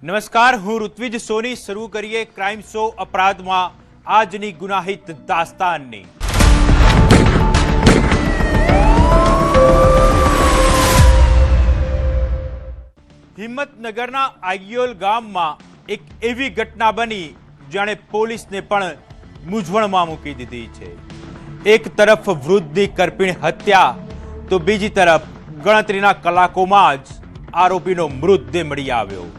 નમસ્કાર, હું ઋત્વિજ સોની. શરૂ કરીએ ક્રાઇમ શો અપરાધમાં આજની ગુનાહિત દાસ્તાનની. હિંમતનગરના આગિયોલ ગામમાં એક એવી ઘટના બની જાણે પોલીસને પણ મૂંઝવણમાં મૂકી દીધી છે. એક તરફ વૃદ્ધની કરપીણ હત્યા તો બીજી તરફ ગણતરીના કલાકોમાં જ આરોપીનો મૃતદેહ મળી આવ્યો.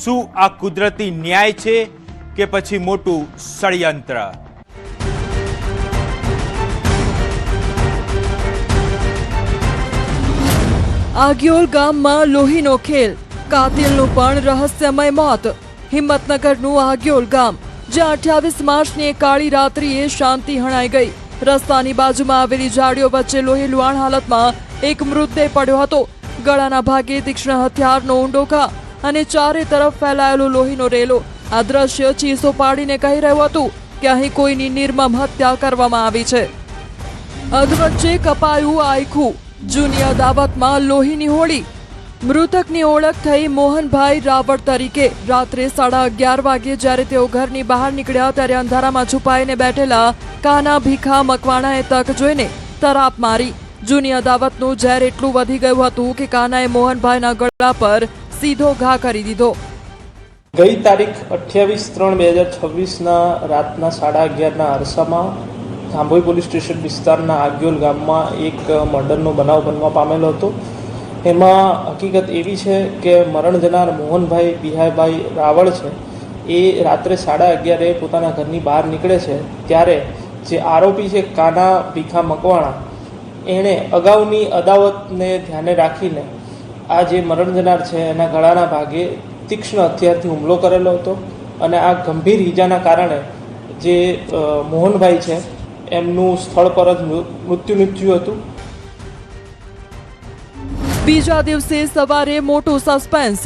શું આ કુદરતી ન્યાય છે કે પછી મોટું ષડયંત્ર? આગિયોલ ગામમાં લોહીનો ખેલ, કાતિલનું પણ રહસ્યમય મોત. હિંમતનગરનું આગિયોલ ગામ, જ્યાં 28 માર્ચની કાળી રાત્રિએ શાંતિ હણાઈ ગઈ. રસ્તાની બાજુમાં આવેલી ઝાડીઓ વચ્ચે લોહી લુહાણ હાલતમાં એક મૃતદેહ પડ્યો હતો. ગળાના ભાગે તીક્ષ્ણ હથિયારનો ઊંડો ઘા અને ચારે તરફ ફેલાયેલો લોહીનો રેલો. આ દ્રશ્ય ચીસો પાડીને કહી રહ્યું હતું કે અહીં કોઈની નિર્મમ હત્યા કરવામાં આવી છે. અધવચ્ચે કપાયું આયખું. જૂની અદાવતમાં લોહીની હોળી. મૃતકની ઓળખ થઈ મોહનભાઈ રાવળ તરીકે. રાત્રે 11:30 વાગે જ્યારે તેઓ ઘરની બહાર નીકળ્યા ત્યારે અંધારામાં છુપાઈને બેઠેલા કાના ભીખા મકવાણાએ તક જોઈને તરાપ મારી. જૂની અદાવતનું ઝેર એટલું વધી ગયું હતું કે કાનાએ મોહનભાઈના ગળા પર સીધો ઘા કરી દીધો. ગઈ તારીખ 28/3/2026ના રાતના 11:30ના અરસામાં થાંભોઈ પોલીસ સ્ટેશન વિસ્તારના આગિયોલ ગામમાં એક મર્ડરનો બનાવ બનવા પામેલો હતો. એમાં હકીકત એવી છે કે મરણ જનાર મોહનભાઈ બિહાઈભાઈ રાવળ છે એ રાત્રે 11:30 પોતાના ઘરની બહાર નીકળે છે ત્યારે જે આરોપી છે કાના ભીખા મકવાણા, એણે અગાઉની અદાવતને ધ્યાને રાખીને આ જે મરણ જનાર છે એના ગળાના ભાગે તીક્ષ્ણ હથિયારથી હુમલો કરેલો હતો અને આ ગંભીર ઈજાના કારણે જે મોહનભાઈ છે એમનું સ્થળ પર જ મૃત્યુ નીપજ્યું હતું. બીજા દિવસે સવારે મોટું સસ્પેન્સ.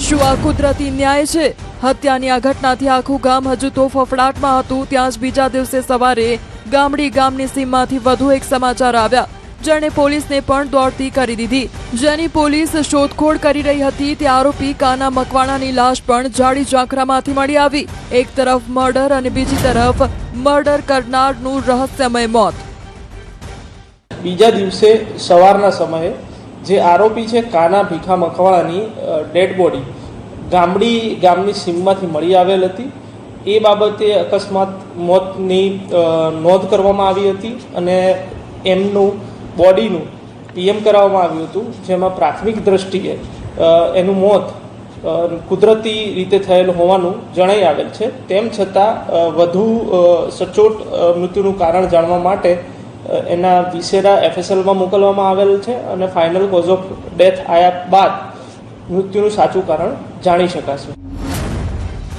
શું આ કુદરતી ન્યાય છે? હત્યાની આ ઘટનાથી આખું ગામ હજુ તો ફફડાટમાં હતું. ત્યાં જ બીજા દિવસે સવારે ગામની સીમમાંથી વધુ એક સમાચાર આવ્યા, જેણે પોલીસને પણ દોડતી કરી દીધી. જેની પોલીસ શોધખોળ કરી રહી હતી તે આરોપી કાના મકવાણાની લાશ પણ જાડી ઝાંખરામાંથી મળી આવી. એક તરફ મર્ડર અને બીજી તરફ મર્ડર કરનારનું રહસ્યમય મોત. બીજા દિવસે સવારના સમયે જે આરોપી છે કાના ભીખા મકવાણાની ડેડ બોડી ગામની સીમમાંથી મળી આવેલ હતી. એ બાબતે અકસ્માત મોતની નોંધ કરવામાં આવી હતી અને એમનું બોડીનું પીએમ કરાવવામાં આવ્યું હતું, જેમાં પ્રાથમિક દ્રષ્ટિએ એનું મોત કુદરતી રીતે થયેલું હોવાનું જણાઈ આવેલ છે. તેમ છતાં વધુ સચોટ મૃત્યુનું કારણ જાણવા માટે એના વિસેરા FSLમાં મોકલવામાં આવેલ છે અને ફાઇનલ કોઝ ઓફ ડેથ આવ્યા બાદ મૃત્યુનું સાચું કારણ જાણી શકાશે.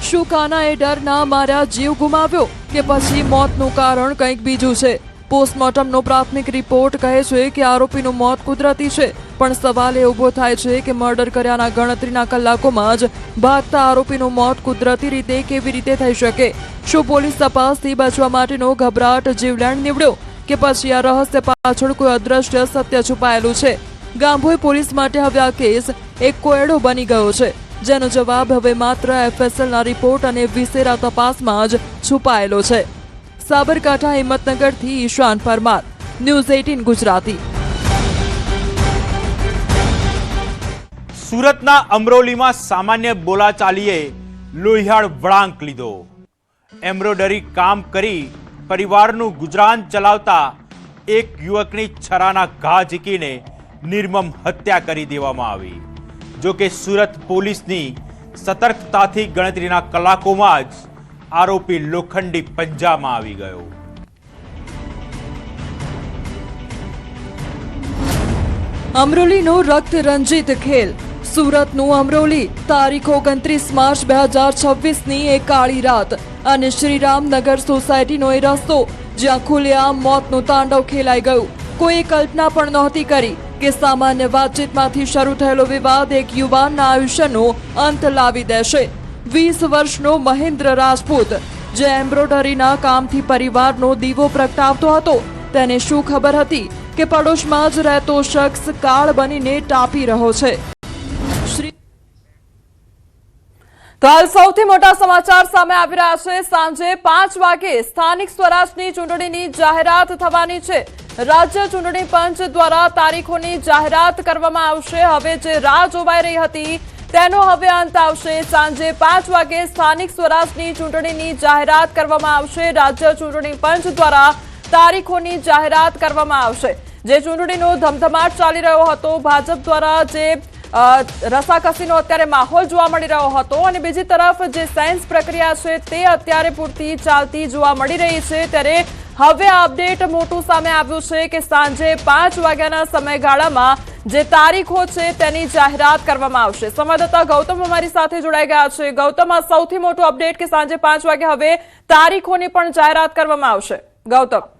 શું કાનાએ ડરના માર્યા જીવ ગુમાવ્યો કે પછી મોતનું કારણ કંઈક બીજું છે? પોસ્ટમોર્ટમનો પ્રાથમિક રિપોર્ટ કહે છે કે આરોપીનું મોત કુદરતી છે, પણ સવાલ એ ઊભો થાય છે કે મર્ડર કર્યાના ગણતરીના કલાકોમાં જ ભાગતા આરોપીનું મોત કુદરતી રીતે કેવી રીતે થઈ શકે? શું પોલીસ તપાસથી બચવા માટેનો ગભરાટ જીવલેણ નીવડ્યો કે પછી આ રહસ્ય પાછળ કોઈ અદ્રશ્ય સત્ય છુપાયેલું છે? ગાંભોઈ પોલીસ માટે હવે આ કેસ એક કોયડો બની ગયો છે, જેનો જવાબ હવે માત્ર FSLના રિપોર્ટ અને વિસેરા તપાસમાં જ છુપાયેલો છે. સાબરકાંઠા હિંમતનગરથી ઈશાન પરમાર, ન્યૂઝ 18 ગુજરાતી. સુરતના અમરોલીમાં સામાન્ય બોલાચાલીએ લોહિયાળ વળાંક લીધો. એમ્બ્રોડરી કામ કરી પરિવારનું ગુજરાન ચલાવતા એક યુવકની છરાના ઘા ઝીકીને નિર્મમ હત્યા કરી દેવામાં આવી. જો કે સુરત પોલીસની સતર્કતાથી ગણતરીના કલાકોમાં જ આરોપી લોખંડી પંજામાં આવી ગયો. અમરોલીનો રક્ત રંજિત ખેલ. સુરતનું અમરોલી. તારીખ 29 માર્ચ 2026ની એક કાળી રાત અને શ્રીરામનગર સોસાયટીનો એ રસ્તો જ્યાં ખુલ્લેઆમ મોતનું તાંડવ ખેલાઈ ગયું. કોઈ કલ્પના પણ નહોતી કરી કે સામાન્ય વાતચીતમાંથી શરૂ થયેલો વિવાદ એક યુવાનના આયુષ્યનો અંત લાવી દેશે. 20 વર્ષનો મહેન્દ્ર રાજપૂત, જે એમ્બ્રોડરીના કામથી પરિવારનો દીવો પ્રગટાવતો હતો, તેને શું ખબર હતી કે પડોશમાં જ રહેતો શખ્સ કાળ બનીને ટાપી રહ્યો છે. તો હાલ સૌથી મોટા સમાચાર સામે આવી રહ્યા છે। સાંજે 5 વાગે સ્થાનિક સ્વરાજની ચૂંટણીની જાહેરાત થવાની છે। રાજ્ય ચૂંટણી પંચ દ્વારા તારીખોની જાહેરાત કરવામાં આવશે। હવે જે રાહ જોવાઈ રહી હતી તેનો હવે અંત આવશે। સાંજે 5 વાગે સ્થાનિક સ્વરાજની ચૂંટણીની જાહેરાત કરવામાં આવશે। રાજ્ય ચૂંટણી પંચ દ્વારા તારીખોની જાહેરાત કરવામાં આવશે। જે ચૂંટણીનો ધમધમાટ ચાલી રહ્યો હતો, ભાજપ દ્વારા જે રસાકસીનો અત્યારે માહોલ જોવા મળી રહ્યો હતો અને બીજી તરફ જે સાયન્સ પ્રક્રિયા છે તે અત્યારે પૂરતી ચાલતી જોવા મળી રહી છે, ત્યારે હવે આ અપડેટ મોટું સામે આવ્યું છે કે સાંજે 5 વાગ્યાના સમયગાળામાં જે તારીખો છે તેની જાહેરાત કરવામાં આવશે। સંવાદદાતા ગૌતમ અમારી સાથે જોડાઈ ગયા છે। ગૌતમ, આ સૌથી મોટું અપડેટ કે સાંજે 5 વાગે હવે તારીખોની પણ જાહેરાત કરવામાં આવશે। ગૌતમ,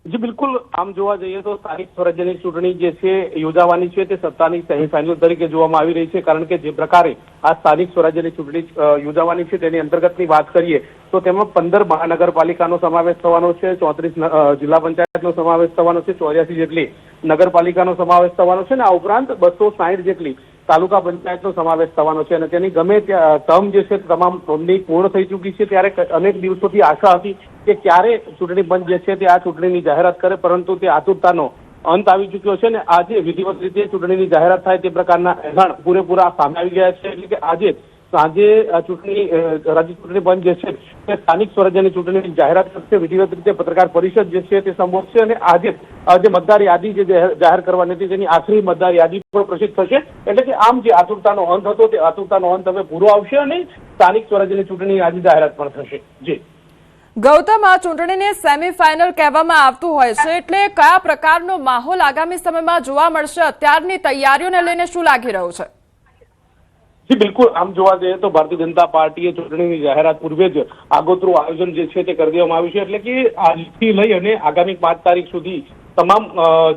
જી બિલકુલ, આમ જોવા જઈએ તો સ્થાનિક સ્વરાજ્યની ચૂંટણી જે છે યોજાવાની છે તે સત્તાની સેમીફાઇનલ તરીકે જોવામાં આવી રહી છે, કારણ કે જે પ્રકારે આ સ્થાનિક સ્વરાજ્યની ચૂંટણી યોજાવાની છે તેની અંતર્ગતની વાત કરીએ તો તેમાં 15 મહાનગરપાલિકાનો સમાવેશ થવાનો છે, 34 જિલ્લા પંચાયતનો સમાવેશ થવાનો છે, 84 જેટલી નગરપાલિકાનો સમાવેશ થવાનો છે અને આ ઉપરાંત 260 જેટલી તાલુકા પંચાયતનો સમાવેશ થવાનો છે અને તેની ગમે ત્યાં ટર્મ જે છે તમામ ટર્મની પૂર્ણ થઈ ચૂકી છે। ત્યારે અનેક દિવસોથી આશા હતી કે ક્યારે ચૂંટણી પંચ જે છે તે આ ચૂંટણીની જાહેરાત કરે, પરંતુ તે આતુરતાનો અંત આવી ચૂક્યો છે અને આજે વિધિવત રીતે ચૂંટણીની જાહેરાત થાય તે પ્રકારના એલાન પૂરેપૂરા સામે આવી ગયા છે। એટલે કે આજે સાંજે ચૂંટણી રાજ્ય ચૂંટણી પંચ જે છે તે સ્થાનિક સ્વરાજ્યની ચૂંટણીની જાહેરાત કરશે, વિધિવત રીતે પત્રકાર પરિષદ જે છે તે સંબોધશે અને આજે જે મતદાર યાદી જે જાહેર કરવાની હતી તેની આખરી મતદાર યાદી પણ પ્રસિદ્ધ થશે। એટલે કે આમ જે આતુરતાનો અંત હતો તે આતુરતાનો અંત હવે પૂરો આવશે અને સ્થાનિક સ્વરાજ્યની ચૂંટણીની આજે જાહેરાત પણ થશે। જી ગૌતમ, આ ચૂંટણીને સેમીફાઇનલ કહેવામાં આવતું હોય છે, એટલે કયા પ્રકારનો માહોલ આગામી સમયમાં જોવા મળશે? અત્યારની તૈયારીઓને લઈને શું લાગી રહ્યું છે? જી બિલકુલ, આમ જોવા જઈએ તો ભારતીય જનતા પાર્ટીએ ચૂંટણીની જાહેરાત પૂર્વે જ આગોતરું આયોજન જે છે તે કરી દેવામાં આવ્યું છે। એટલે કે આજથી લઈ અને આગામી 5 તારીખ સુધી તમામ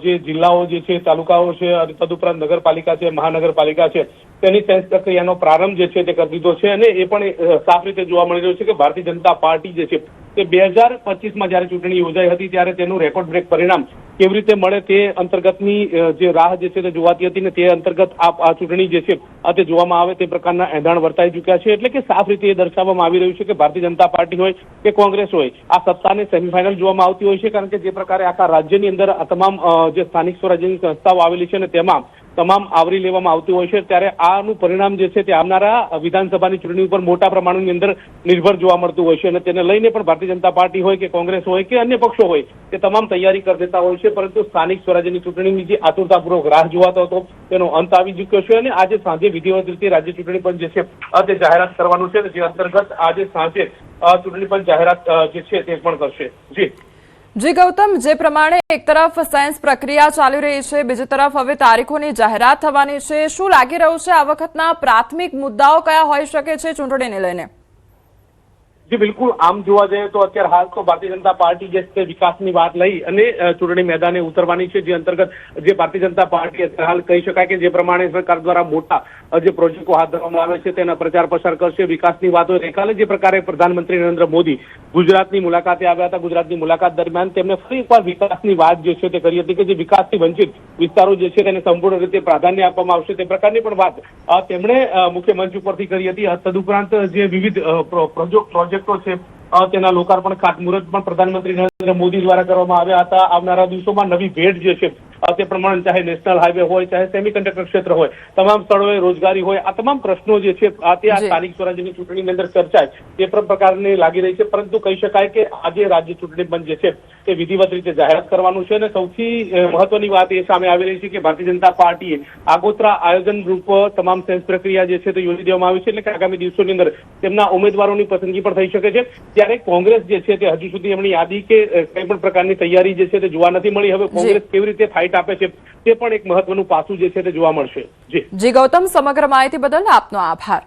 જે જિલ્લાઓ જે છે, તાલુકાઓ છે અને તદુપરાંત નગરપાલિકા છે, મહાનગરપાલિકા છે તેની સેન્સ પ્રક્રિયાનો પ્રારંભ જે છે તે કરી દીધો છે અને એ પણ સાફ રીતે જોવા મળી રહ્યું છે કે ભારતીય જનતા પાર્ટી જે છે તે 2025માં જયારે ચૂંટણી યોજાઈ હતી ત્યારે તેનું રેકોર્ડ બ્રેક પરિણામ કેવી રીતે મળે તે અંતર્ગતની જે રાહ જે છે તે જોવાતી હતી ને તે અંતર્ગત આ ચૂંટણી જે છે તે જોવામાં આવે તે પ્રકારના એંધાણ વર્તાઈ ચૂક્યા છે। એટલે કે સાફ રીતે એ દર્શાવવામાં આવી રહ્યું છે કે ભારતીય જનતા પાર્ટી હોય કે કોંગ્રેસ હોય, આ સત્તાને સેમીફાઇનલ જોવામાં આવતી હોય છે, કારણ કે જે પ્રકારે આખા રાજ્યની અંદર આ તમામ જે સ્થાનિક સ્વરાજ્યની સંસ્થાઓ આવેલી છે ને તેમાં તમામ આવરી લેવામાં આવતી હોય છે, ત્યારે આનું પરિણામ જે છે તે આવનારા વિધાનસભાની ચૂંટણી ઉપર મોટા પ્રમાણની અંદર નિર્ભર જોવા મળતું હોય છે અને તેને લઈને પણ ભારતીય જનતા પાર્ટી હોય કે કોંગ્રેસ હોય કે અન્ય પક્ષો હોય તે તમામ તૈયારી કરી દેતા હોય છે। પરંતુ સ્થાનિક સ્વરાજ્યની ચૂંટણીની જે આતુરતાપૂર્વક રાહ જોવાતો હતો તેનો અંત આવી ચૂક્યો છે અને આજે સાંજે વિધિવત રીતે રાજ્ય ચૂંટણી પંચ જે છે તે જાહેરાત કરવાનું છે, જે અંતર્ગત આજે સાંજે ચૂંટણી પંચ જાહેરાત જે છે તે પણ કરશે। જી ગૌતમ, જે પ્રમાણે એક તરફ સાયન્સ પ્રક્રિયા ચાલી રહી છે, બીજી તરફ હવે તારીખોની જાહેરાત થવાની છે, શું લાગી રહ્યું છે આ વખતના પ્રાથમિક મુદ્દાઓ કયા હોઈ શકે છે ચૂંટણીને લઈને? જી બિલકુલ, આમ જોવા જઈએ તો અત્યારે હાલ તો ભારતીય જનતા પાર્ટી જે છે વિકાસની વાત લઈ અને ચૂંટણી મેદાને ઉતરવાની છે, જે અંતર્ગત જે ભારતીય જનતા પાર્ટી હાલ કહી શકાય કે જે પ્રમાણે સરકાર દ્વારા મોટા જે પ્રોજેક્ટો હાથ ધરવામાં આવે છે તેના પ્રચાર પ્રસાર કરશે। વિકાસની વાતો ગઈકાલે જે પ્રકારે પ્રધાનમંત્રી નરેન્દ્ર મોદી ગુજરાતની મુલાકાતે આવ્યા હતા, ગુજરાતની મુલાકાત દરમિયાન તેમણે ફરી એકવાર વિકાસની વાત જે છે તે કરી હતી કે જે વિકાસથી વંચિત વિસ્તારો જે છે તેને સંપૂર્ણ રીતે પ્રાધાન્ય આપવામાં આવશે તે પ્રકારની પણ વાત તેમણે મુખ્ય મંચ ઉપરથી કરી હતી। તદુપરાંત જે વિવિધ પ્રોજેક્ટો છે તેના લોકાર્પણ ખાતમુહૂર્ત પણ પ્રધાનમંત્રી નરેન્દ્ર મોદી દ્વારા કરવામાં આવ્યા હતા। આવનારા દિવસોમાં નવી ભેટ જે છે તે પ્રમાણે ચાહે નેશનલ હાઈવે હોય, ચાહે સેમિકન્ડક્ટર ક્ષેત્ર હોય, તમામ સ્થળોએ રોજગારી હોય, આ તમામ પ્રશ્નો જે છે તે આ સ્થાનિક સ્વરાજ્યની ચૂંટણીની અંદર ચર્ચાય તે પ્રકારની લાગી રહી છે। પરંતુ કહી શકાય કે આજે રાજ્ય ચૂંટણી પંચ જે છે તે વિધિવત રીતે જાહેરાત કરવાનું છે અને સૌથી મહત્વની વાત એ સામે આવી રહી છે કે ભારતીય જનતા પાર્ટીએ આગોતરા આયોજન રૂપ તમામ સેન્સ પ્રક્રિયા જે છે તે યોજી દેવામાં આવી છે, એટલે કે આગામી દિવસોની અંદર તેમના ઉમેદવારોની પસંદગી પણ થઈ શકે છે। ત્યારે કોંગ્રેસ જે છે તે હજુ સુધી એમની યાદી કે કઈ પણ પ્રકારની તૈયારી જે છે તે જોવા નથી મળી। હવે કોંગ્રેસ કેવી રીતે ફાઇટ આપે છે તે પણ એક મહત્વનું પાસું જે છે તે જોવા મળશે। જી ગૌતમ, સમગ્ર માહિતી બદલ આપનો આભાર।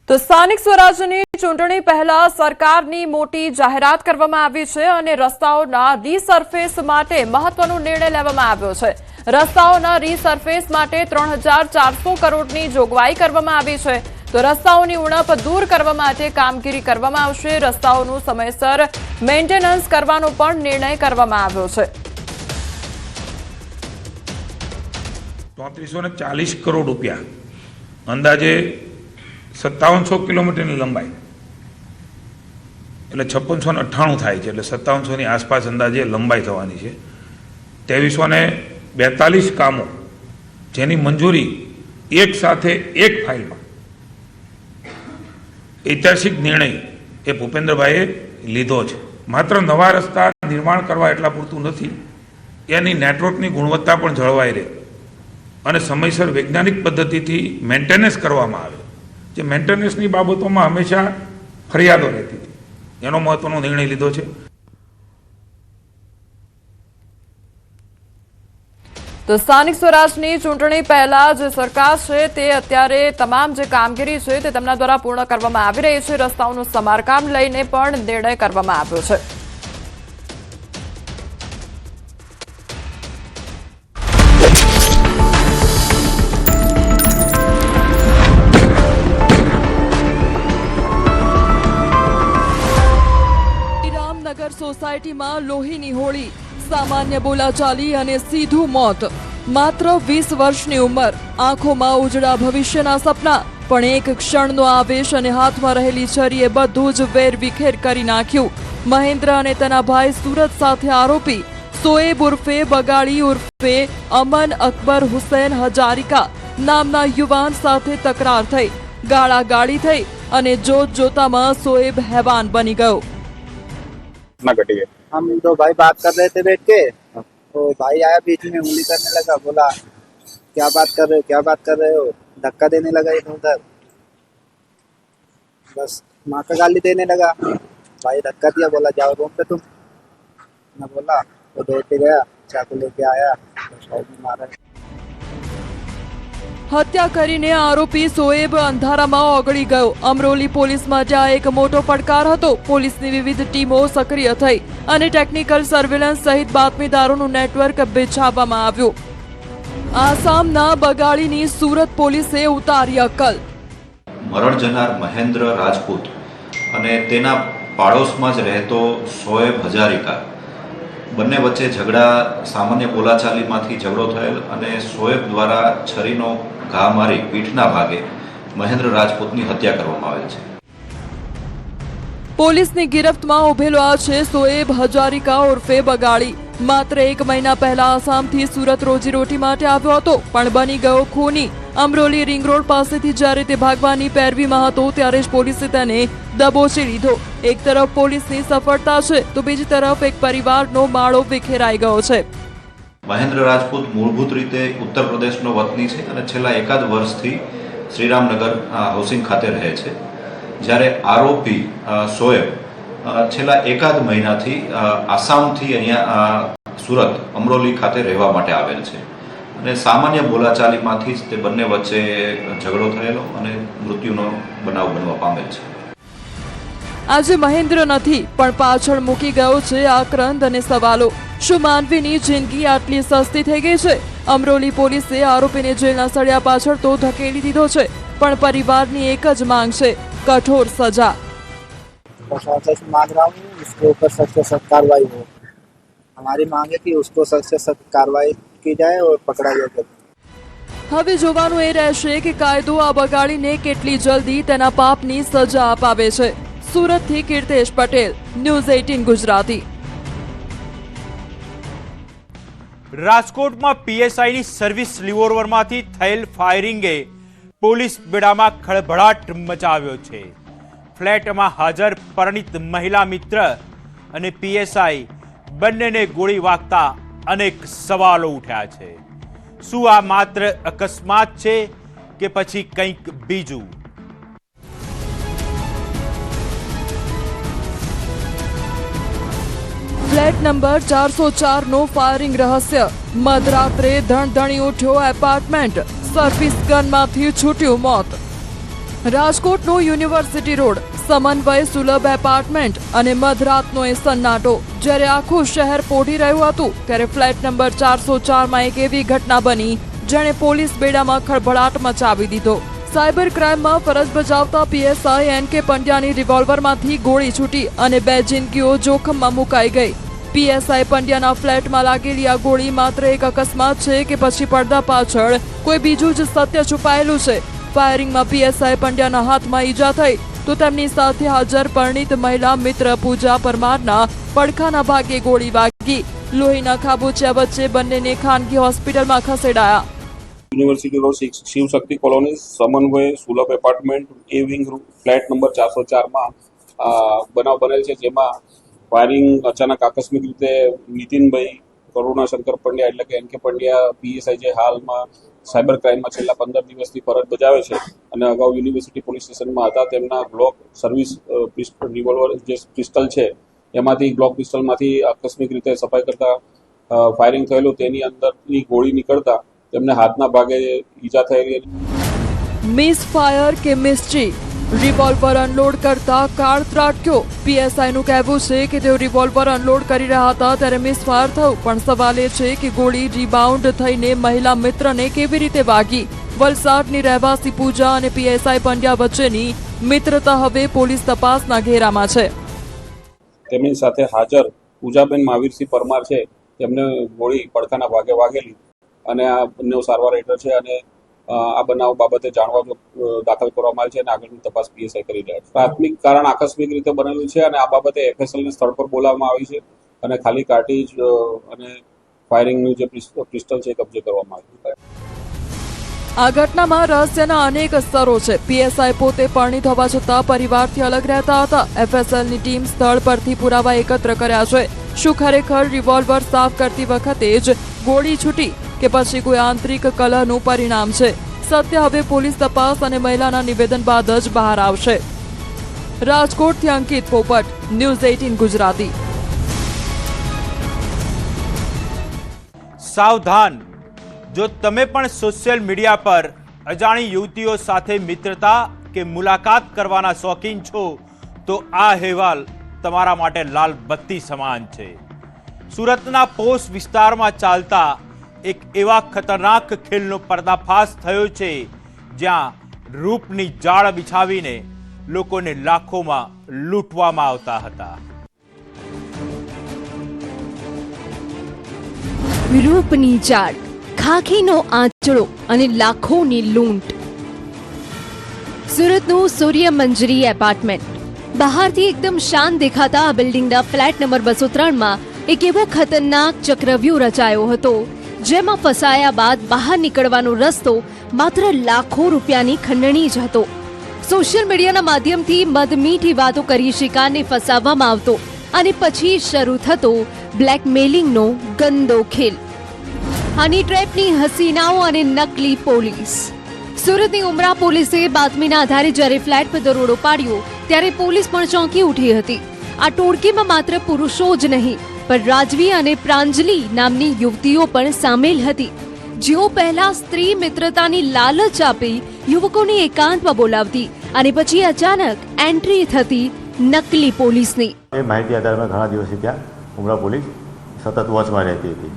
તો સ્થાનિક સ્વરાજ્યની ચૂંટણી પહેલા સરકારની મોટી જાહેરાત કરવામાં આવી છે અને રસ્તાઓના રીસર્ફેસ માટે મહત્વનો નિર્ણય લેવામાં આવ્યો છે। રસ્તાઓના રીસર્ફેસ માટે 3400 કરોડની જોગવાઈ કરવામાં આવી છે। તો રસ્તાઓની ઉણપ દૂર કરવા માટે કામગીરી કરવામાં આવશે। રસ્તાઓનું સમયસર મેન્ટેનન્સ કરવાનો પણ નિર્ણય કરવામાં આવ્યો છે। 3440 કરોડ રૂપિયા, અંદાજે 5700 કિલોમીટરની લંબાઈ, એટલે 5698 થાય છે, એટલે 5700ની આસપાસ અંદાજે લંબાઈ થવાની છે. 2342 કામો જેની મંજૂરી એક સાથે એક ફાઇલમાં, ઐતિહાસિક નિર્ણય એ ભૂપેન્દ્રભાઈએ લીધો છે. માત્ર નવા રસ્તા નિર્માણ કરવા એટલા પૂરતું નથી, એની નેટવર્કની ગુણવત્તા પણ જળવાઈ રહે અને સમયસર વૈજ્ઞાનિક પદ્ધતિથી મેન્ટેનન્સ કરવામાં આવે. જે મેન્ટેનન્સની બાબતોમાં હંમેશા ફરિયાદો રહેતી હતી, એનો મહત્વનો નિર્ણય લીધો છે. તો સ્થાનિક સ્વરાજની ચૂંટણી પહેલા જે સરકાર છે તે અત્યારે તમામ જે કામગીરી છે તે તેમના દ્વારા પૂર્ણ કરવામાં આવી રહી છે. રસ્તાઓનું સમારકામ લઈને પણ નિર્ણય કરવામાં આવ્યો છે. રામનગર સોસાયટીમાં લોહીની હોળી, સામાન્ય બોલાચાલી અને સીધું મોત. માત્ર 20 વર્ષની ઉંમર, આંખોમાં ઉજળા ભવિષ્યના સપના, પણ એક ક્ષણનો આવેશ અને હાથમાં રહેલી છરીએ બધું જ વેરવિખેર કરી નાખ્યું. મહેન્દ્ર અને તેના ભાઈ સુરત સાથે આરોપી સોએબ ઉર્ફે બગાડી ઉર્ફે અમન અકબર હુસૈન હજારિકા નામના યુવાન સાથે તકરાર થઈ, ગાળાગાળી થઈ અને જોત જોતામાં સોએબ હેવાન બની ગયો. हम दो भाई बात कर रहे थे बैठ के, तो भाई आया बीच में, उंगली करने लगा, बोला क्या बात कर रहे हो, क्या बात कर रहे हो, धक्का देने लगा इधर उधर, बस माँ का गाली देने लगा. भाई धक्का दिया, बोला जाओ रूम पे तुम. मैं बोला तो दौड़ के गया, चाकू लेके आया, तो मारा. હત્યા કરીને આરોપી સોએબ અંધારામાં ઓગળી ગયો. અમરોલી પોલીસ માટે આ એક મોટો પડકાર હતો. પોલીસની વિવિધ ટીમો સક્રિય થઈ અને ટેકનિકલ સર્વેલન્સ સહિત બાતમીદારોનું નેટવર્ક બિછાવવામાં આવ્યું. આસામના બગાડીની સુરત પોલીસે ઉતારી અક્કલ. મરણ જનાર મહેન્દ્ર રાજપૂત અને તેના પાડોશમાં જ રહેતો સોએબ હજારિકા, બંને વચ્ચે ઝઘડા, સામાન્ય બોલાચાલીમાંથી ઝઘડો થયેલ અને સોએબ દ્વારા છરીનો ઘા મારી પીઠના ભાગે મહેન્દ્ર રાજપૂતની હત્યા કરવામાં આવેલ છે. પોલીસની ગિરફ્તમાં ઉભેલો આ છે સોએબ હજારિકા ઉર્ફે બગાડી. માત્ર 1 મહિના પહેલા આસામથી સુરત રોજીરોટી માટે આવ્યો હતો, પણ બની ગયો ખૂની. અમરોલી રિંગ રોડ પાસેથી જ્યારે તે ભાગવાની પેરવીમાં હતો ત્યારે જ પોલીસે તેને દબોચી લીધો. એક તરફ પોલીસની સફળતા છે તો બીજી તરફ એક પરિવારનો માળો વિખેરાઈ ગયો છે. મહેન્દ્ર રાજપૂત મૂળભૂત રીતે ઉત્તર પ્રદેશનો વતની છે અને છેલ્લા એકાદ વર્ષથી શ્રીરામનગર હાઉસિંગ ખાતે રહે છે. જ્યારે આરોપી સોએબ છેલ્લા એકાદ મહિનાથી આસામથી અહીંયા સુરત અમરોલી ખાતે રહેવા માટે આવેલ છે અને સામાન્ય બોલાચાલીમાંથી જ તે બંને વચ્ચે ઝઘડો થયેલો અને મૃત્યુનો બનાવ બનવા પામેલ છે. આજે મહેન્દ્ર નથી, પણ પાછળ મૂકી ગયો છે આક્રંદ અને સવાલો. શું માનવીની જિંદગી આટલી સસ્તી થઈ ગઈ છે? અમરોલી પોલીસે આરોપીને જેલના સળિયા પાછળ તો ધકેલી દીધો છે, પણ પરિવારની એક જ માંગ છે, કઠોર સજા. प्रशासन से मांग रहा हूँ उसके ऊपर सख्त से सख्त कार्रवाई हो. हमारी मांग है कि उसको सख्त से सख्त कार्रवाई की जाए और पकड़ा जाए. હવે જોવાનું એ રહેશે કે કાયદો આ બગાડીને કેટલી જલ્દી તેના પાપની સજા અપાવે છે. સુરતથી કીર્તેશ પટેલ, ન્યૂઝ 18 ગુજરાતી. રાજકોટમાં પીએસઆઈની સર્વિસ રિવોલ્વરમાંથી થયેલ ફાયરિંગે પોલીસ બેડામાં ખળભળાટ મચાવ્યો છે. ફ્લેટમાં હાજર પરિણીત મહિલા મિત્ર અને પીએસઆઈ બંનેને ગોળી વાગતા અનેક સવાલો ઉઠ્યા છે. શું આ માત્ર અકસ્માત છે કે પછી કંઈક બીજું? ફ્લેટ નંબર 404 નું ફાયરિંગ રહસ્ય. મધરાત્રે ધણધણી ઉઠ્યો એપાર્ટમેન્ટ, સર્વિસ ગનમાંથી છૂટ્યું મોત. રાજકોટનો યુનિવર્સિટી રોડ, સમન્વય સુલભ એપાર્ટમેન્ટ અને મધરાતનો એ સન્નાટો. જ્યારે આખું શહેર પોઢી રહ્યું હતું ત્યારે ફ્લેટ નંબર 404માં એક એવી ઘટના બની જેણે પોલીસ બેડામાં ખળભળાટ મચાવી દીધો. સાયબર ક્રાઇમમાં ફરજ બજાવતા પીએસઆઈ એન કે પંડ્યાની રિવોલ્વરમાંથી ગોળી છૂટી અને 2 જિંદગીઓ જોખમમાં મુકાઈ ગઈ. પીએસઆઈ પંડ્યાના ફ્લેટમાં લાગેલી આ ગોળી માત્ર એક અકસ્માત છે કે પછી પડદા પાછળ કોઈ બીજું જ સત્ય છુપાયેલું છે? ફાયરિંગમાં પીએસઆઈ પંડ્યાના હાથમાં ઈજા થઈ તો તેમની સાથે હાજર પરિણીત મહિલા મિત્ર પૂજા પરમારના પડખાના ભાગે ગોળી વાગી. લોહીના ખાબોચિયા વચ્ચે બંનેને ખાનગી હોસ્પિટલમાં ખસેડાયા. યુનિવર્સિટી રોડ શિવ શક્તિ કોલોની સમન્વય સુલભ એપાર્ટમેન્ટ એ વિંગ ફ્લેટ નંબર 404માં બનાવ બનેલ છે, જેમાં ફાયરિંગ અચાનક આકસ્મિક રીતે નીતિનભાઈ કરુણાશંકર પંડ્યા એટલે કે એન કે પંડ્યા પીએસઆઈ જે હાલમાં સાયબર ક્રાઇમમાં છેલ્લા 15 દિવસથી ફરજ બજાવે છે અને અગાઉ યુનિવર્સિટી પોલીસ સ્ટેશનમાં હતા, તેમના ગ્લોક સર્વિસ રિવોલ્વર જે પિસ્ટલ છે એમાંથી ગ્લોક પિસ્ટલમાંથી આકસ્મિક રીતે સફાઈ કરતા ફાયરિંગ થયેલું, તેની અંદરની ગોળી નીકળતા તેમને હાથના ભાગે ઈજા થયેલી. મિસ ફાયર કે મિસ્ટ્રી? રિવોલ્વર અનલોડ કરતા કાર ત્રાટક્યો. પીએસઆઈનું કહેવું છે કે તેઓ રિવોલ્વર અનલોડ કરી રહ્યા હતા ત્યારે મિસ ફાયર થયું, પણ સવાલ એ છે કે ગોળી રીબાઉન્ડ થઈને મહિલા મિત્રને કેવી રીતે વાગી? વલસાડની રહેવાસી પૂજા અને પીએસઆઈ પંડ્યા વચ્ચેની મિત્રતા હવે પોલીસ તપાસના ઘેરામાં છે. તેમની સાથે હાજર પૂજાબેન મહાવીરસિંહ પરમાર છે, તેમને ગોળી પડખાના ભાગે વાગેલી અને આ બંને સારવાર હેઠળ છે અને આ બનાવ બાબતે જાણવા દાખલ કરવામાં આવી છે અને આગળની તપાસ પીએસઆઈ કરી રહ્યા છે. પ્રાથમિક કારણ આકસ્મિક રીતે બનેલું છે અને આ બાબતે એફએસએલને સ્થળ પર બોલાવવામાં આવી છે અને ખાલી કાર્ટીજ અને ફાયરિંગનું જે પિસ્ટલ છે કબજે કરવામાં આવ્યું છે. આ ઘટનામાં રહસ્યના અનેક સ્તરો છે. પીએસઆઈ પોતે પરિણીત હોવા છતાં પરિવારથી અલગ રહેતા હતા. એફએસએલની ટીમ સ્થળ પરથી પુરાવા એકત્ર કર્યા છે. શું ખરેખર રિવોલ્વર સાફ કરતી વખતે જ ગોળી છૂટી કે પછી કોઈ આંતરિક કલહનું પરિણામ છે? સત્ય હવે પોલીસ તપાસ અને મહિલાના નિવેદન બાદ જ બહાર આવશે. રાજકોટથી અંકિત પોપટ, ન્યૂઝ 18 ગુજરાતી. સાવધાન! જો તમે પણ સોશિયલ મીડિયા પર અજાણી યુવતીઓ સાથે મિત્રતા કે મુલાકાત કરવાના શોખીન છો તો આ અહેવાલ તમારા માટે લાલ બત્તી સમાન છે. સુરતના પોશ વિસ્તારમાં ચાલતા એક એવા ખતરનાક ખેલનો પર્દાફાશ થયો છે જ્યાં રૂપની જાળ બિછાવીને લોકોને લાખોમાં લૂંટવામાં આવતા હતા. રૂપની જાળ, ખાખીનો આંચળો અને લાખોની લૂંટ. સુરતનું સૂર્ય મંજરી એપાર્ટમેન્ટ. બહારથી એકદમ શાંત દેખાતા આ બિલ્ડિંગના ફ્લેટ નંબર 203માં એક એવો ખતરનાક ચક્રવ્યૂહ રચાયો હતો જેમાં ફસાયા બાદ બહાર નીકળવાનો રસ્તો માત્ર લાખો રૂપિયાની ખંડણી જ હતો. સોશિયલ મીડિયાના માધ્યમથી મદમીઠી વાતો કરી શિકારને ફસાવવામાં આવતો અને પછી શરૂ થતો બ્લેકમેલિંગનો ગંદો ખેલ. હની ટ્રેપની હસીનાઓ અને નકલી પોલીસ. સુરતની ઉમરા પોલીસે બાતમીના આધારે જ્યારે ફ્લેટ પર દરોડો પાડ્યો ત્યારે પોલીસ પણ ચોંકી ઉઠી હતી. આ ટોળકીમાં માત્ર પુરુષો જ નહીં પણ રાજવી અને પ્રાંજલી નામની યુવતીઓ પણ સામેલ હતી, જેઓ પહેલા સ્ત્રી મિત્રતાની લાલચ આપી યુવકોની એકાંતમાં બોલાવતી અને પછી અચાનક એન્ટ્રી થતી નકલી પોલીસની. એ માહિતી આધારે ઘણા દિવસથી ત્યાં ઉમરા પોલીસ સતત વોચમાં રહેતી હતી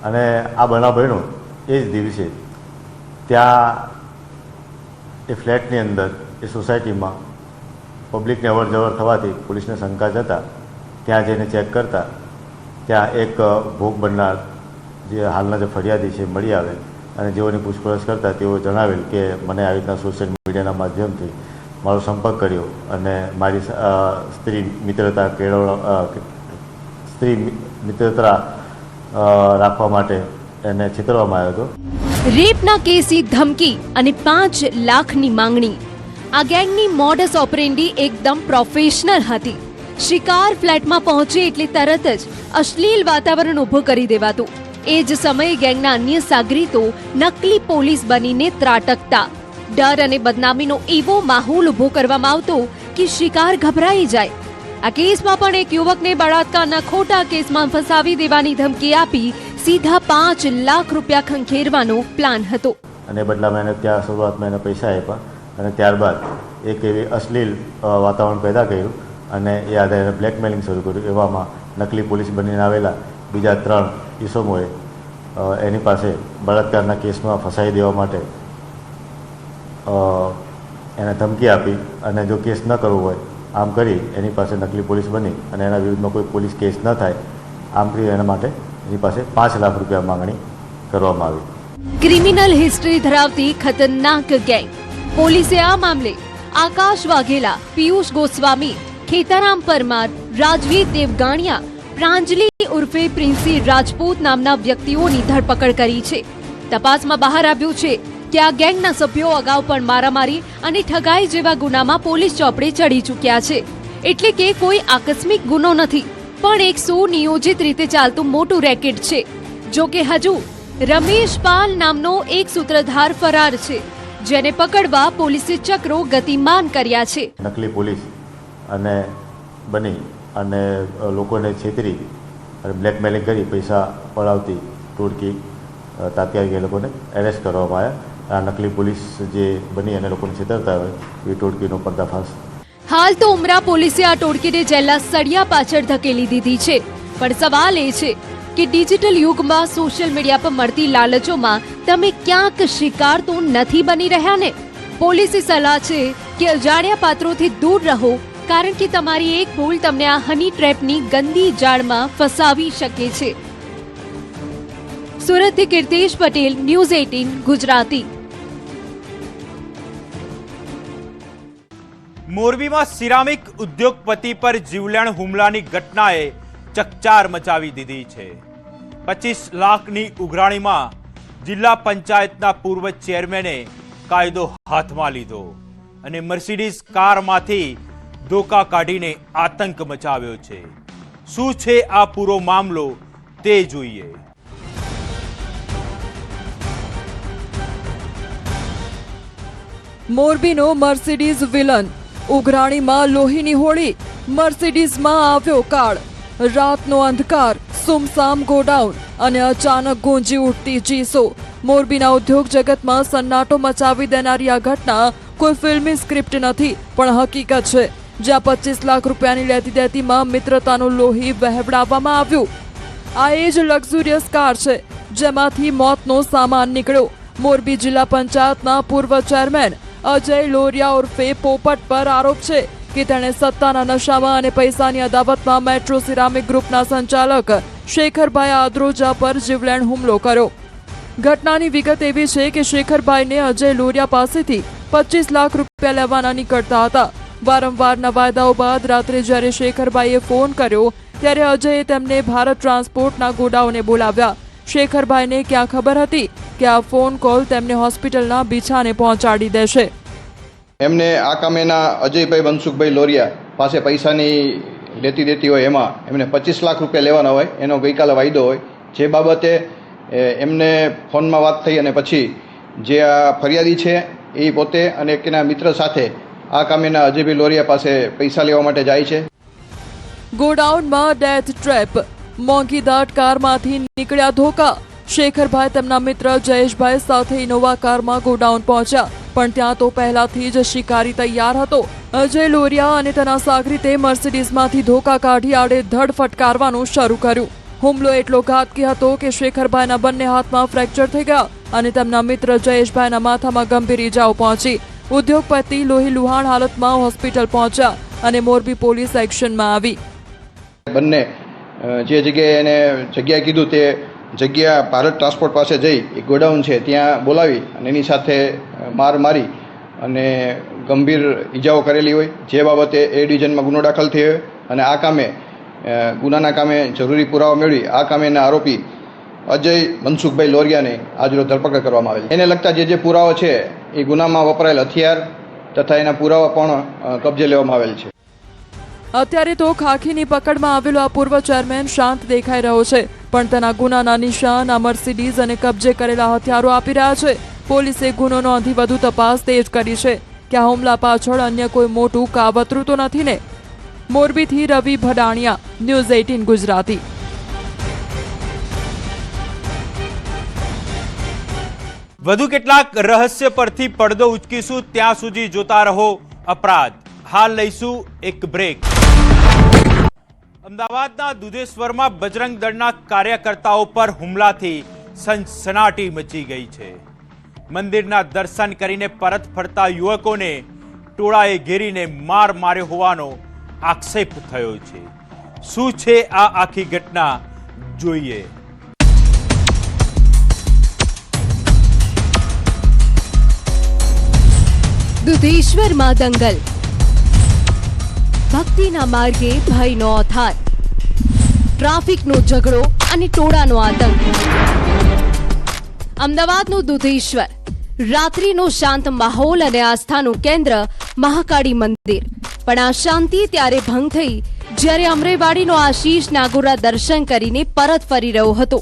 અને આ બનાવ બન્યો એ જ દિવસે ત્યાં એ ફ્લેટની અંદર એ સોસાયટીમાં પબ્લિકને અવર જવર થવાથી પોલીસને શંકા જતા ત્યાં જઈને ચેક કરતા ત્યાં એક ભોગ બનનાર જે હાલના જે ફરિયાદી છે મળી આવે અને જેઓની પૂછપરછ કરતા તેઓ જણાવેલ કે મને આવી રીતના સોશિયલ મીડિયાના માધ્યમથી મારો સંપર્ક કર્યો અને મારી સ્ત્રી મિત્રતા રાખવા માટે એને છેતરવામાં આવ્યો હતો. રેપના કેસની ધમકી અને 5 લાખની માંગણી. આ ગેંગની મોડસ ઓપરેન્ડી એકદમ પ્રોફેશનલ હતી. શિકાર ફ્લેટમાં પહોંચે એટલે તરત જ અશ્લીલ વાતાવરણ ઊભું કરી દેવાતું. એ જ સમયે ગેંગના અન્ય સાગરીતો નકલી પોલીસ બનીને ત્રાટકતા. ડર અને બદનામીનો એવો માહોલ ઊભો કરવામાં આવતો કે શિકાર ગભરાઈ જાય. આ કેસમાં પણ એક યુવકને બળાત્કારના ખોટા કેસમાં ફસાવી દેવાની ધમકી આપી સીધા 5 લાખ રૂપિયા ખંખેરવાનો પ્લાન હતો. અને બદલામાં એને ત્યાં શરૂઆતમાં એને પૈસા આપ્યા અને ત્યારબાદ એક એવી અશ્લીલ વાતાવરણ પેદા કર્યું અને એ આધારે બ્લેકમેલિંગ શરૂ કર્યું. એવામાં નકલી પોલીસ બનીને આવેલા બીજા 3 ઈસમોએ એની પાસે બળાત્કારના કેસમાં ફસાઈ દેવા માટે એને ધમકી આપી અને જો કેસ ન કરવો હોય આમ કરી એની પાસે નકલી પોલીસ બની અને એના વિરુદ્ધમાં કોઈ પોલીસ કેસ ન થાય આમ કરી એના માટે એની પાસે 5 લાખ રૂપિયા માંગણી કરવામાં આવી. ક્રિમિનલ હિસ્ટ્રી ધરાવતી ખતરનાક ગેંગ. પોલીસે આ મામલે આકાશ વાઘેલા, પિયુષ ગોસ્વામી, ખેતારામ પરમાર, રાજવીર દેવગાણિયા, પ્રાંજલી ઉર્ફે પ્રિન્સી રાજપૂત નામના વ્યક્તિઓની ધરપકડ કરી છે. તપાસમાં બહાર આવ્યું છે કે આ ગેંગના સભ્યો અગાઉ પણ મારામારી અને ઠગાઈ જેવા ગુનામાં પોલીસ ચોપડે ચડી ચૂક્યા છે. એટલે કે કોઈ આકસ્મિક ગુનો નથી, પણ એક સુનિયોજિત રીતે ચાલતું મોટું રેકેટ છે. જો કે હજુ રમેશ પાલ નામનો એક સૂત્રધાર ફરાર છે, જેને પકડવા પોલીસે ચક્રો ગતિમાન કર્યા છે. નકલી પોલીસ અને બની અને લોકોને છેતરી અને બ્લેકમેલિંગ કરી પૈસા પડાવતી ટોળકી તાત્કાલિક એ લોકોને એરેસ્ટ કરવામાં આવ્યા. આ નકલી પોલીસ જે બની અને લોકોને છેતરતા હોય એ ટોળકીનો પર્દાફાશ. હાલ તો ઉમરા પોલીસે આ ટોળકીને જેલના સળિયા પાછળ ધકેલી દીધી છે. પણ સવાલ એ છે કે ડિજિટલ યુગમાં સોશિયલ મીડિયા પર મળતી લાલચોમાં તમે ક્યાંક શિકાર તો નથી બની રહ્યા ને? પોલીસની સલાહ છે કે અજાણ્યા પાત્રોથી દૂર રહો, કારણ કે તમારી એક ભૂલ તમને આ હની ટ્રેપની ગંદી જાળમાં ફસાવી શકે છે. સુરતથી કીર્તિશ પટેલ, ન્યૂઝ 18 ગુજરાતી. મોરબીમાં સિરામિક ઉદ્યોગપતિ પર જીવલેણ હુમલાની ઘટનાએ ચકચાર મચાવી દીધી છે. 25 લાખની ઉઘરાણીમાં જિલ્લા પંચાયતના પૂર્વ ચેરમેને કાયદો હાથમાં લીધો અને મર્સિડીઝ કારમાંથી ધોકા કાઢીને આતંક મચાવ્યો છે. શું છે આ પૂરો મામલો તે જોઈએ. મોરબીનો મર્સિડીઝ વિલન. ઉઘરાણીમાં લોહીની હોળી, મર્સિડીઝમાં આવ્યો કાળ. રાતનો અંધકાર, સુમસામ ગોડાઉન અને અચાનક ગુંજી ઉઠતી ચીસો. મોરબીના ઉદ્યોગ જગતમાં સન્નાટો મચાવી દેનારી આ ઘટના કોઈ ફિલ્મી સ્ક્રિપ્ટ નથી, પણ હકીકત છે. જ્યાં 25 લાખ રૂપિયાની લેતી દેતીમાં મિત્રતાનું લોહી વહેવડાવવામાં આવ્યું. આ એ જ લક્ઝુરિયસ કાર છે જેમાંથી મોતનો સામાન નીકળ્યો. મોરબી જિલ્લા પંચાયતના પૂર્વ ચેરમેન અજય લોરિયા ઉર્ફે પોપટ પર આરોપ છે કે તેણે સત્તાના નશામાં અને પૈસાની અદાવતમાં મેટ્રો સિરામિક ગ્રુપના સંચાલક શેખરભાઈ આદ્રોજા પર જીવલેણ હુમલો કર્યો. ઘટનાની વિગત એવી છે કે શેખરભાઈને અજય લોરિયા પાસેથી 25 લાખ રૂપિયા લેવાના નીકળતા હતા. વારંવારના વાયદાઓ બાદ રાત્રે જ્યારે શેખરભાઈએ ફોન કર્યો ત્યારે અજયે તેમને ભારત ટ્રાન્સપોર્ટના ગોડાઉને બોલાવ્યા. શેખરભાઈને ક્યાં ખબર હતી કે આ ફોન કોલ તેમને હોસ્પિટલના બીછાને પહોંચાડી દેશે. એમને આ કામેના અજયભાઈ મનસુખભાઈ લોરિયા પાસે પૈસાની લેતી દેતી હોય, એમાં એમને 25 લાખ રૂપિયા લેવાના હોય, એનો ગઈકાલે વાયદો હોય. જે બાબતે એમને ફોનમાં વાત થઈ અને પછી જે આ ફરિયાદી છે એ પોતે અને એના મિત્ર સાથે આ કામેના અજયભાઈ લોરિયા પાસે પૈસા લેવા માટે જાય છે. ગોડાઉનમાં ડેથ ટ્રેપ. મોંઘી દાટ કારમાંથી નીકળ્યા ધોકા. શેખરભાઈ તેમના મિત્ર જયેશભાઈ સાથે ઇનોવા કારમાં ગોડાઉન પહોંચ્યા, પણ ત્યાં તો પહેલાથી જ શિકારી તૈયાર હતો. અજય લોરિયા અને તેના સાગરીતે મર્સિડીઝમાંથી ધોકા કાઢી આડેધડ ફટકારવાનું શરૂ કર્યું. હુમલો એટલો ઘાતકી હતો કે શેખરભાઈના બંને હાથમાં ફ્રેક્ચર થઈ ગયા અને તેમના મિત્ર જયેશભાઈના માથામાં ગંભીર ઈજાઓ પહોંચી. ઉદ્યોગપતિ લોહી લુહાણ હાલતમાં હોસ્પિટલ પહોંચ્યા અને મોરબી પોલીસ એક્શનમાં આવી. બંને જે જગ્યાએ એને જગ્યા કીધું તે જગ્યા ભારત ટ્રાન્સપોર્ટ પાસે જઈ એક ગોડાઉન છે ત્યાં બોલાવી અને એની સાથે માર મારી અને ગંભીર ઈજાઓ કરેલી હોય. જે બાબતે એ ડિવિઝનમાં ગુનો દાખલ થયો અને આ કામે ગુનાના કામે જરૂરી પુરાવા મેળવી આ કામેના આરોપી અજય મનસુખભાઈ લોરિયાને આજરોજ ધરપકડ કરવામાં આવેલ. એને લગતા જે પુરાવા છે એ ગુનામાં વપરાયેલ હથિયાર તથા એના પુરાવા પણ કબજે લેવામાં આવેલ છે. અત્યારે તો ખાખીની પકડમાં આવેલો આ પૂર્વ ચેરમેન શાંત દેખાઈ રહ્યો છે, પણ તેના ગુનાના નિશાન આ મર્સિડીઝ અને કબજે કરેલા હથિયારો આપી રહ્યા છે. પોલીસે ગુનો નોંધી વધુ તપાસ તેજ કરી છે કે આ હુમલા પાછળ અન્ય કોઈ મોટું કાવતરું તો નથી ને. મોરબીથી રવિ ભડાણિયા, ન્યૂઝ 18 ગુજરાતી. વધુ કેટલાક રહસ્ય પરથી પડદો ઉચકીશું, ત્યાં સુધી જોતા રહો અપરાધ. હાલ લઈશું એક બ્રેક. અમદાવાદના દુધેશ્વરમાં બજરંગ દળના કાર્યકર્તાઓ પર હુમલાથી સનસનાટી મચી ગઈ છે. મંદિરના દર્શન કરીને પરત ફરતા યુવકોને ટોળાએ ઘેરીને માર્યો હોવાનો આક્ષેપ થયો છે. શું છે આ આખી ઘટના જોઈએ। દુધેશ્વરમાં દંગલ, ભક્તિના માર્ગે ભયનો અથાર, ટ્રાફિકનો ઝઘડો અને ટોળાનો આતંક। અમદાવાદનું દુધેશ્વર, રાત્રિનો શાંત માહોલ અને આસ્થાનું કેન્દ્ર મહાકાળી મંદિર, પણ આ શાંતિ ત્યારે ભંગ થઈ જ્યારે અમરેવાડીનો આશીષ નાગોરા દર્શન કરીને પરત ફરી રહ્યો હતો।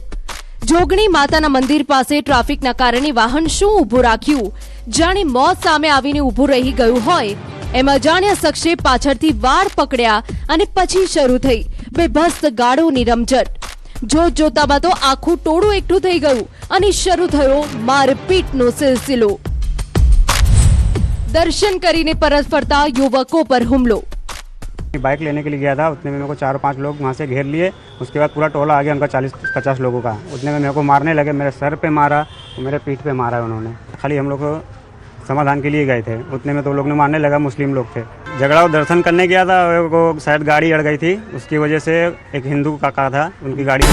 જોગણી માતાના મંદિર પાસે ટ્રાફિકના કારણે વાહન શું ઊભું રાખ્યું, જાણે મોત સામે આવીને ઊભું રહી ગયું હોય એમ અજાણ્યા શખ્સે પાછળથી વાળ પકડ્યા અને પછી શરૂ થઈ બેભસ્ત ગાળોની રમઝટ। જોતામાં તો આખું ટોળું એકઠું થઈ ગયું અને શરૂ થયો મારપીટનો સિલસિલો। दर्शन કરીને પરત ફરતા યુવકો પર હુમલો। बाइक लेने के लिए गया था, उतने में मेरे को 4-5 लोग वहाँ से घेर लिए। उसके बाद पूरा टोला आ गया उनका 40-50 लोगों का। उतने में मेरे को मारने लगे, मेरे सर पे मारा, मेरे पीठ पे मारा उन्होंने। खाली हम लोग को समाधान के लिए गए थे, उतने में तो लोग ने मारने लगा, मुस्लिम लोग थे। झगड़ा दर्शन करने गया था, वो शायद गाड़ी अड़ गई थी, उसकी वजह से एक हिंदू काका था, उनकी गाड़ी